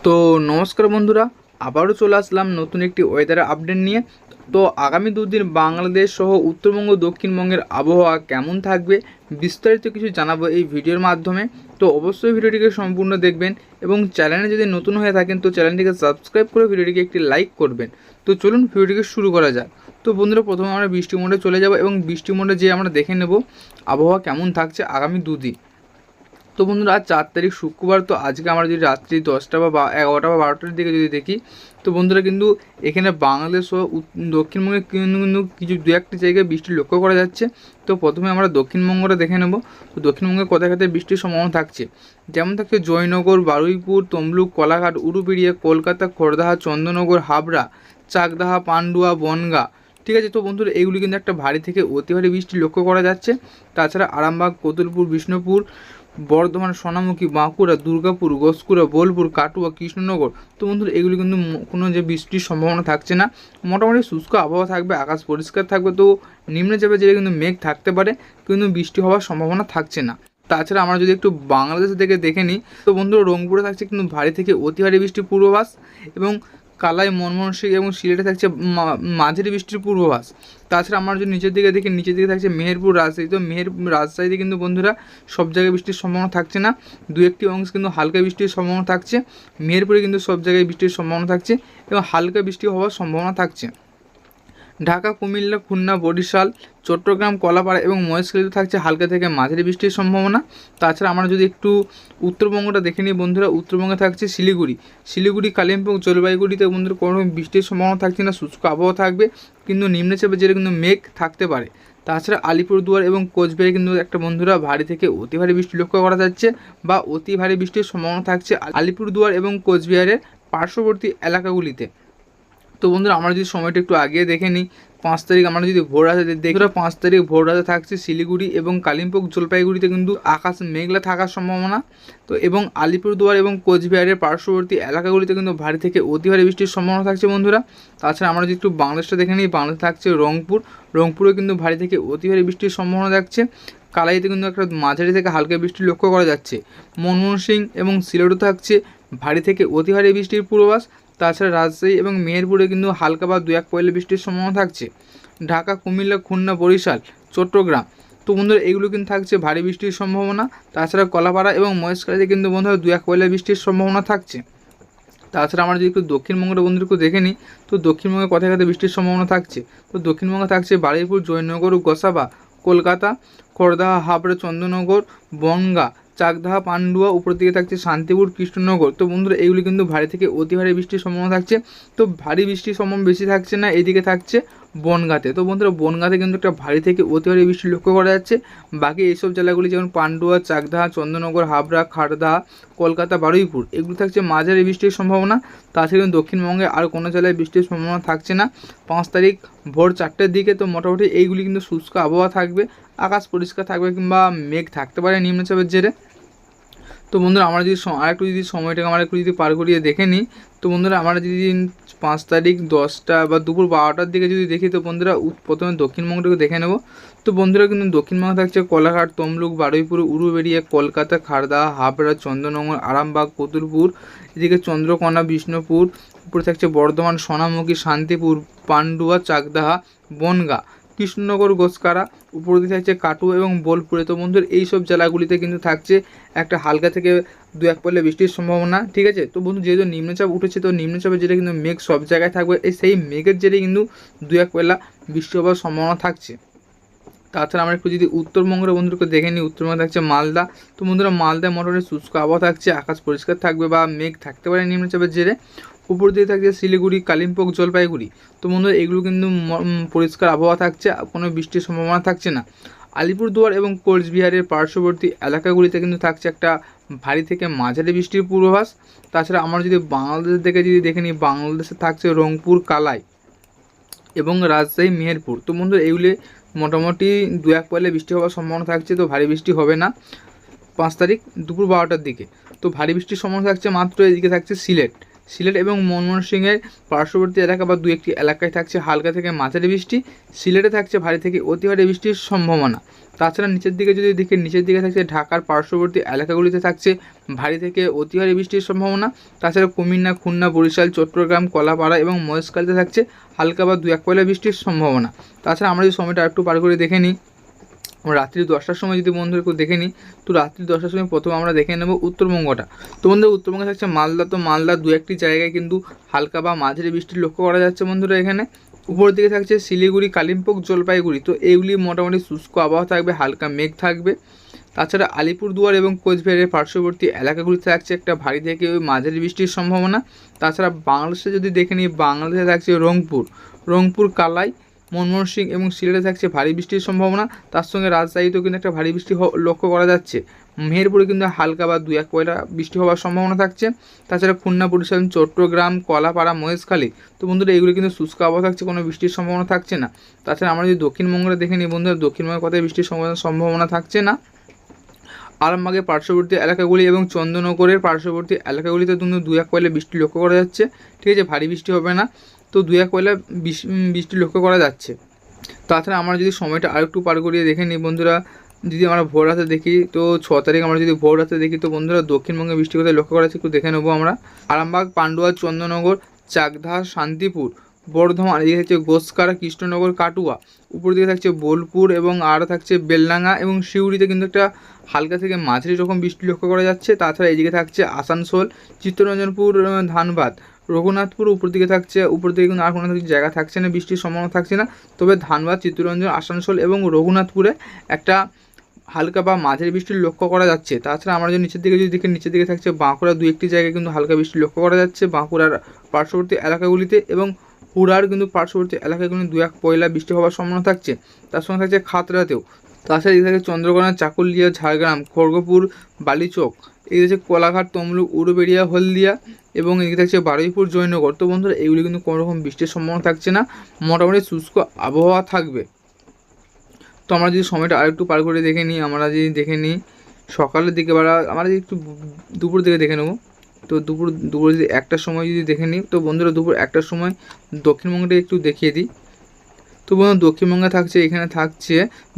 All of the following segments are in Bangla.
তো নমস্কার বন্ধুরা, আবারও চলে আসলাম নতুন একটি ওয়েদার আপডেট নিয়ে। তো আগামী দুদিন বাংলাদেশ সহ উত্তরবঙ্গ দক্ষিণবঙ্গের আবহাওয়া কেমন থাকবে বিস্তারিত কিছু জানাবো এই ভিডিওর মাধ্যমে। তো অবশ্যই ভিডিওটিকে সম্পূর্ণ দেখবেন এবং চ্যানেলে যদি নতুন হয়ে থাকেন তো চ্যানেলটিকে সাবস্ক্রাইব করে ভিডিওটিকে একটি লাইক করবেন। তো চলুন ভিডিওটিকে শুরু করা যাক। তো বন্ধুরা, প্রথমে আমরা বৃষ্টি মোডে চলে যাব এবং বৃষ্টি মোডে যে আমরা দেখে নেব আবহাওয়া কেমন থাকছে আগামী দুদিন। তো বন্ধুরা, আজ 4 তারিখ শুক্রবার। তো আজকে আমরা যদি রাত্রি 10টা বা 11টা বা 12টার দিকে যদি দেখি তো বন্ধুরা কিন্তু এখানে বাংলাদেশ ও দক্ষিণবঙ্গে কিন্তু কিছু দু একটি জায়গায় বৃষ্টি লক্ষ্য করা যাচ্ছে। তো প্রথমে আমরা দক্ষিণবঙ্গটা দেখে নেব। তো দক্ষিণবঙ্গে কোথায় কোথায় বৃষ্টির সম্ভাবনা থাকছে, যেমন থাকছে জয়নগর, বারুইপুর, তমলুক, কোলাঘাট, উলুবেড়িয়া, কলকাতা, খড়দহা, চন্দননগর, হাবড়া, চাকদাহা, পান্ডুয়া, বনগাঁ। ঠিক আছে। তো বন্ধুরা, এইগুলি কিন্তু একটা ভারী থেকে অতি ভারী বৃষ্টি লক্ষ্য করা যাচ্ছে। তাছাড়া আরামবাগ, কোতুলপুর, বিষ্ণুপুর, বর্ধমান, সোনামুখী, বাঁকুড়া, দুর্গাপুর, ঘোষকুড়া, বোলপুর, কাটুয়া, কৃষ্ণনগর। তো বন্ধুরা, এগুলি কিন্তু কোনো যে বৃষ্টির সম্ভাবনা থাকছে না। মোটামুটি শুষ্ক আবহাওয়া থাকবে, আকাশ পরিষ্কার থাকবে। তো নিম্নচাপে যেটা কিন্তু মেঘ থাকতে পারে, কিন্তু বৃষ্টি হওয়ার সম্ভাবনা থাকছে না। তাছাড়া আমরা যদি একটু বাংলাদেশ থেকে দেখে নিই তো বন্ধুরা, রংপুরে থাকছে কিন্তু ভারী থেকে অতি ভারী বৃষ্টির পূর্বাভাস এবং কালাই, ময়মনসিংহ এবং সিলেটে থাকছে মাঝারি বৃষ্টির পূর্বাভাস। তাছাড়া আমরা যদি নিচের দিকে দেখি, নিচের দিকে থাকছে মেহেরপুর, রাজশাহী। তো রাজশাহীতে কিন্তু বন্ধুরা সব জায়গায় বৃষ্টির সম্ভাবনা থাকছে না, দু একটি অংশ কিন্তু হালকা বৃষ্টির সম্ভাবনা থাকছে। মেহেরপুরে কিন্তু সব জায়গায় বৃষ্টির সম্ভাবনা থাকছে এবং হালকা বৃষ্টি হওয়ার সম্ভাবনা থাকছে। ঢাকা, কুমিল্লা, খুলনা, বরিশাল, চট্টগ্রাম, কলাপাড়া এবং মহেশখালীতে থাকছে হালকা থেকে মাঝারি বৃষ্টির সম্ভাবনা। তাছাড়া আমরা যদি একটু উত্তরবঙ্গটা দেখে নিই বন্ধুরা, উত্তরবঙ্গে থাকছে শিলিগুড়ি, কালিম্পং, জলপাইগুড়িতে বন্ধুরা কোনো বৃষ্টির সম্ভাবনা থাকছে না, শুষ্ক আবহাওয়া থাকবে, কিন্তু নিম্নচাপে যেটা কিন্তু মেঘ থাকতে পারে। তাছাড়া আলিপুরদুয়ার এবং কোচবিহারে কিন্তু একটা বন্ধুরা ভারী থেকে অতি ভারী বৃষ্টি লক্ষ্য করা যাচ্ছে বা অতি ভারী বৃষ্টির সম্ভাবনা থাকছে আলিপুরদুয়ার এবং কোচবিহারের পার্শ্ববর্তী এলাকাগুলিতে। তো বন্ধুরা, আমরা যদি সময়টা একটু আগে দেখে নিই, 5 তারিখ আমরা যদি ভোর রাতে দেখি, 5 তারিখ ভোর রাতে থাকছে শিলিগুড়ি এবং কালিম্পং, জলপাইগুড়িতে কিন্তু আকাশ মেঘলা থাকার সম্ভাবনা। তো এবং আলিপুরদুয়ার এবং কোচবিহারের পার্শ্ববর্তী এলাকাগুলিতে কিন্তু ভারী থেকে অতি ভারী বৃষ্টির সম্ভাবনা থাকছে বন্ধুরা। তাছাড়া আমরা যদি একটু বাংলাদেশটা দেখে নিই, বাংলাদেশে থাকছে রংপুরে কিন্তু ভারী থেকে অতি ভারী বৃষ্টির সম্ভাবনা থাকছে। কালাইতে কিন্তু একটা মাঝারি থেকে হালকা বৃষ্টি লক্ষ্য করা যাচ্ছে। ময়মনসিংহ এবং সিলেটে থাকছে ভারী থেকে অতি ভারী বৃষ্টির পূর্বাভাস। তাছাড়া রাজশাহী এবং মেহেরপুরে কিন্তু হালকা বা 2-1 পয়লা বৃষ্টির সম্ভাবনা থাকছে। ঢাকা, কুমিল্লা, খুলনা, বরিশাল, চট্টগ্রাম। তো বন্ধুরা, এগুলো কিন্তু থাকছে ভারী বৃষ্টির সম্ভাবনা। তাছাড়া কলাপাড়া এবং মহেশখালীতে কিন্তু বন্ধুরা 2-1 পয়লা বৃষ্টির সম্ভাবনা থাকছে। তাছাড়া আমরা যদি একটু দক্ষিণবঙ্গের বন্ধুদেরকে দেখে নিই তো দক্ষিণবঙ্গে কোথায় কোথায় বৃষ্টির সম্ভাবনা থাকছে। তো দক্ষিণবঙ্গে থাকছে বারুইপুর, জয়নগর, গোসাবা, কলকাতা, খড়দহা, হাবড়া, চন্দননগর, বনগাঁ, চাকদাহা, পান্ডুয়া। উপর দিকে থাকছে শান্তিপুর, কৃষ্ণনগর। তো বন্ধুরা, এইগুলি কিন্তু ভারী থেকে অতি ভারী বৃষ্টির সম্ভাবনা থাকছে। তো ভারী বৃষ্টির সম্ভাবনা বেশি থাকছে না, এইদিকে থাকছে বনগাঁতে। তো বন্ধুরা, বনগাঁতে কিন্তু একটা ভারী থেকে অতি ভারী বৃষ্টি লক্ষ্য করা যাচ্ছে। বাকি এইসব জেলাগুলি যেমন পান্ডুয়া, চাকদাহা, চন্দননগর, হাবড়া, খাড়দহা, কলকাতা, বারুইপুর, এগুলো থাকছে মাঝারি বৃষ্টির সম্ভাবনা। তাছাড়া কিন্তু দক্ষিণবঙ্গে আর কোনো জেলায় বৃষ্টির সম্ভাবনা থাকছে না 5 তারিখ ভোর 4টের দিকে। তো মোটামুটি এইগুলি কিন্তু শুষ্ক আবহাওয়া থাকবে, আকাশ পরিষ্কার থাকবে কিংবা মেঘ থাকতে পারে নিম্নচাপের জেরে। তো বন্ধুরা, আমরা যদি আরেকটু যদি সময়টাকে আমরা একটু যদি পার করিয়ে দেখে নিই তো বন্ধুরা, আমরা যদি 5 তারিখ 10টা বা দুপুর 12টার দিকে যদি দেখি তো বন্ধুরা প্রথমে দক্ষিণবঙ্গটাকে দেখে নেব। তো বন্ধুরা, কিন্তু দক্ষিণবঙ্গে থাকছে কোলাঘাট, তমলুক, বারুইপুর, উলুবেড়িয়া, কলকাতা, খাড়দহা, হাবড়া, চন্দননগর, আরামবাগ, কোতুলপুর, এদিকে চন্দ্রকোনা, বিষ্ণুপুর। উপরে থাকছে বর্ধমান, সোনামুখী, শান্তিপুর, পান্ডুয়া, চাকদাহা, বনগাঁ, কৃষ্ণনগর, ঘোষকারা। উপর দিকে থাকছে কাটুয়া এবং বোলপুরে। তো বন্ধুরা, এইসব জেলাগুলিতে কিন্তু থাকছে একটা হালকা থেকে 2-1 পয়লা বৃষ্টির সম্ভাবনা। ঠিক আছে। তো বন্ধু, যেহেতু নিম্নচাপ উঠেছে তো নিম্নচাপের জেরে কিন্তু মেঘ সব জায়গায় থাকবে, সেই মেঘের জেরে কিন্তু 2-1 পয়লা বৃষ্টি হওয়ার সম্ভাবনা থাকছে। তাছাড়া আমরা একটু যদি উত্তরবঙ্গের বন্ধুদেরকে দেখে নিই, উত্তরবঙ্গে থাকছে মালদা। তো বন্ধুরা, মালদায় মোটামুটি শুষ্ক আবহাওয়া থাকছে, আকাশ পরিষ্কার থাকবে বা মেঘ থাকতে পারে নিম্নচাপের জেরে। উপর দিয়ে থাকছে শিলিগুড়ি, কালিম্পং, জলপাইগুড়ি। তো বন্ধুরা, এগুলো কিন্তু পরিষ্কার আবহাওয়া থাকছে, কোনো বৃষ্টির সম্ভাবনা থাকছে না। আলিপুরদুয়ার এবং কোচবিহারের পার্শ্ববর্তী এলাকাগুলিতে কিন্তু থাকছে একটা ভারী থেকে মাঝারি বৃষ্টির পূর্বাভাস। তাছাড়া আমরা যদি বাংলাদেশ থেকে যদি দেখে নিই, বাংলাদেশে থাকছে রংপুর, কালাই এবং রাজশাহী, মেহেরপুর। তো বন্ধুরা, এইগুলি মোটামুটি 2-1 পয়লা বৃষ্টি হওয়ার সম্ভাবনা থাকছে। তো ভারী বৃষ্টি হবে না 5 তারিখ দুপুর 12টার দিকে। তো ভারী বৃষ্টির সম্ভাবনা থাকছে মাত্র। এদিকে থাকছে সিলেট এবং ময়মনসিংহের পার্শ্ববর্তী এলাকা বা 2-1টি এলাকায় থাকছে হালকা থেকে মাঝারি বৃষ্টি। সিলেটে থাকছে ভারী থেকে অতি ভারী বৃষ্টির সম্ভাবনা। তাছাড়া নিচের দিকে যদি দেখি, নিচের দিকে থাকছে ঢাকার পার্শ্ববর্তী এলাকাগুলিতে থাকছে ভারী থেকে অতি ভারী বৃষ্টির সম্ভাবনা। তাছাড়া কুমিল্লা, খুলনা, বরিশাল, চট্টগ্রাম, কলাপাড়া এবং মহেশখালীতে থাকছে হালকা বা 2-1 পয়লা বৃষ্টির সম্ভাবনা। তাছাড়া আমরা যদি সময়টা একটু পার করে দেখে নিই, রাত্রি 10টার সময় যদি বন্ধুরা একটু দেখে নিই, তো রাত্রি 10টার সময় প্রথমে আমরা দেখে নেব উত্তরবঙ্গটা। তো বন্ধুরা উত্তরবঙ্গে থাকছে মালদা, তো মালদা 2-1টি জায়গায় কিন্তু হালকা বা মাঝারি বৃষ্টির লক্ষ্য করা যাচ্ছে বন্ধুরা। এখানে উপরের দিকে থাকছে শিলিগুড়ি, কালিম্পং, জলপাইগুড়ি, তো এইগুলি মোটামুটি শুষ্ক আবহাওয়া থাকবে, হালকা মেঘ থাকবে। তাছাড়া আলিপুরদুয়ার এবং কোচবিহারের পার্শ্ববর্তী এলাকাগুলিতে থাকছে একটা ভারী থেকে ওই মাঝারি বৃষ্টির সম্ভাবনা। তাছাড়া বাংলাদেশে যদি দেখে নিই, বাংলাদেশে থাকছে রংপুর, কালাই, ময়মনসিংহ এবং সিলেটে থাকছে ভারী বৃষ্টির সম্ভাবনা। তার সঙ্গে রাজশাহীতেও কিন্তু একটা ভারী বৃষ্টি লক্ষ্য করা যাচ্ছে। মেহেরপুরে কিন্তু হালকা বা 2-1 পয়লা বৃষ্টি হওয়ার সম্ভাবনা থাকছে। তাছাড়া খুলনা, বরিশাল, চট্টগ্রাম, কলাপাড়া, মহেশখালী, তো বন্ধুরা এগুলো কিন্তু শুষ্ক আবহাওয়া থাকছে, কোনো বৃষ্টির সম্ভাবনা থাকছে না। তাছাড়া আমরা যদি দক্ষিণবঙ্গে দেখে নিই বন্ধুরা, দক্ষিণবঙ্গের কথায় বৃষ্টির সম্ভাবনা থাকছে না। আরামবাগের পার্শ্ববর্তী এলাকাগুলি এবং চন্দননগরের পার্শ্ববর্তী এলাকাগুলিতে কিন্তু 2-1 পয়লা বৃষ্টি লক্ষ্য করা যাচ্ছে। ঠিক আছে, ভারী বৃষ্টি হবে না, তো 2-1 পয়লা বৃষ্টি লক্ষ্য করা যাচ্ছে। তাছাড়া আমরা যদি সময়টা আরেকটু পার করিয়ে দেখে নিই বন্ধুরা, যদি আমরা ভোর রাতে দেখি, তো 6 তারিখ আমরা যদি ভোর রাতে দেখি, তো বন্ধুরা দক্ষিণবঙ্গে বৃষ্টি কোথায় লক্ষ্য করা যাচ্ছে একটু দেখে নেবো আমরা। আরামবাগ, পান্ডুয়া, চন্দননগর, চাকদা, শান্তিপুর, বর্ধমান, এদিকে থাকছে গোসকারা, কৃষ্ণনগর, কাটুয়া, উপর দিকে থাকছে বোলপুর এবং আর থাকছে বেলডাঙ্গা এবং সিউড়িতে কিন্তু একটা হালকা থেকে মাঝারি রকম বৃষ্টি লক্ষ্য করা যাচ্ছে। তাছাড়া এদিকে থাকছে আসানসোল, চিত্তরঞ্জনপুর, ধানবাদ, রঘুনাথপুর, উপর দিকে কিন্তু আর কোনো জায়গা থাকছে না, বৃষ্টির সম্ভাবনা থাকছে না। তবে ধানবাদ, চিত্তরঞ্জন, আসানসোল এবং রঘুনাথপুরে একটা হালকা বা মাঝারি বৃষ্টির লক্ষ্য করা যাচ্ছে। তাছাড়া আমরা যদি নিচের দিকে নিচের দিকে থাকছে বাঁকুড়া, 2-1টি জায়গায় কিন্তু হালকা বৃষ্টি লক্ষ্য করা যাচ্ছে বাঁকুড়ার পার্শ্ববর্তী এলাকাগুলিতে, এবং হুড়ার কিন্তু পার্শ্ববর্তী এলাকায় কিন্তু 2-1 পয়লা বৃষ্টি হওয়ার সম্ভাবনা থাকছে। তার সঙ্গে থাকছে খাতড়াতেও। তাছাড়া এদিকে থাকে চন্দ্রকোনা, চাকুলিয়া, ঝাড়গ্রাম, খড়গপুর, বালিচক, এদিকে আছে কোলাঘাট, তমলুক, উলুবেড়িয়া, হলদিয়া এবং এদিকে থাকছে বারুইপুর, জয়নগর। তো বন্ধুরা এইগুলি কিন্তু কোনো রকম বৃষ্টির সম্ভাবনা থাকছে না, মোটামুটি শুষ্ক আবহাওয়া থাকবে। তো আমরা যদি সময়টা আরেকটু পার করে দেখে নিই, আমরা যদি দেখে নিই সকালের দিকে বা আমরা যদি একটু দুপুর দিকে দেখে নেবো, তো দুপুর যদি 1টার সময় যদি দেখে নিই, তো বন্ধুরা দুপুর 1টার সময় দক্ষিণবঙ্গটা একটু দেখিয়ে দিই। তো বন্ধুরা দক্ষিণবঙ্গে থাকছে, এখানে থাকছে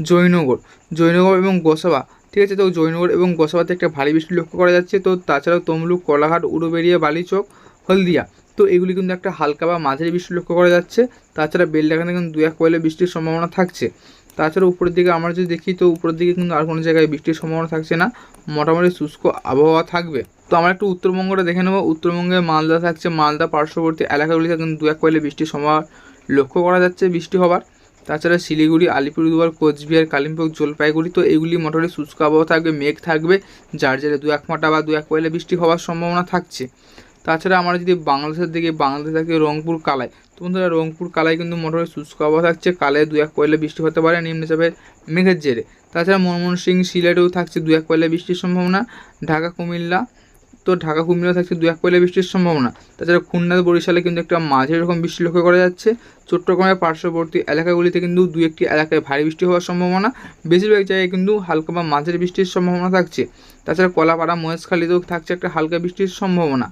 জয়নগর এবং গোসাবা। ঠিক আছে, তো জয়নগর এবং গোসাবাতে একটা ভারী বৃষ্টি লক্ষ্য করা যাচ্ছে। তো তাছাড়াও তমলুক, কোলাঘাট, উলুবেড়িয়া, বালিচক, হলদিয়া, তো এগুলি কিন্তু একটা হালকা বা মাঝারি বৃষ্টি লক্ষ্য করা যাচ্ছে। তাছাড়া বেলডাঙ্গাতে কিন্তু 2-1 পয়লা বৃষ্টির সম্ভাবনা থাকছে। তাছাড়া উপরের দিকে আমরা যদি দেখি, তো উপরের দিকে কিন্তু আর কোনো জায়গায় বৃষ্টির সম্ভাবনা থাকছে না, মোটামুটি শুষ্ক আবহাওয়া থাকবে। তো আমরা একটু উত্তরবঙ্গটা দেখে নেবো। উত্তরবঙ্গে মালদা থাকছে, মালদা পার্শ্ববর্তী এলাকাগুলিতে কিন্তু 2-1 পয়লা বৃষ্টির সম্ভাবনা লক্ষ্য করা যাচ্ছে বৃষ্টি হবার। তাছাড়া শিলিগুড়ি, আলিপুরদুয়ার, কোচবিহার, কালিম্পং, জলপাইগুড়ি, তো এগুলি মোটামুটি শুষ্ক আবহাওয়া থাকবে, মেঘ থাকবে, যার জেরে 2-1 ফোঁটা বা 2-1 পয়লা বৃষ্টি হওয়ার সম্ভাবনা থাকছে। তাছাড়া আমরা যদি বাংলাদেশের দিকে, বাংলাদেশে থাকে রংপুর, কালাই, তো বন্ধুরা রংপুর, কালাই কিন্তু মোটামুটি শুষ্ক আবহাওয়া থাকছে, কালায় 2-1 পয়লা বৃষ্টি হতে পারে নিম্নচাপের মেঘের জেরে। তাছাড়া ময়মনসিংহ, সিলেটেও থাকছে 2-1 পয়লা বৃষ্টির সম্ভাবনা। ঢাকা, কুমিল্লা থাকছে 2-1 পয়লা বৃষ্টির সম্ভাবনা। তাছাড়া খুলনা, বরিশালে কিন্তু একটা মাঝারি রকম বৃষ্টি লক্ষ্য করা যাচ্ছে। চট্টগ্রামের পার্শ্ববর্তী এলাকাগুলিতে কিন্তু 2-1টি এলাকায় ভারী বৃষ্টি হওয়ার সম্ভাবনা, বেশিরভাগ জায়গায় কিন্তু হালকা বা মাঝারি বৃষ্টির সম্ভাবনা থাকছে। তাছাড়া কলাপাড়া, মহেশখালীতেও থাকছে একটা হালকা বৃষ্টির সম্ভাবনা।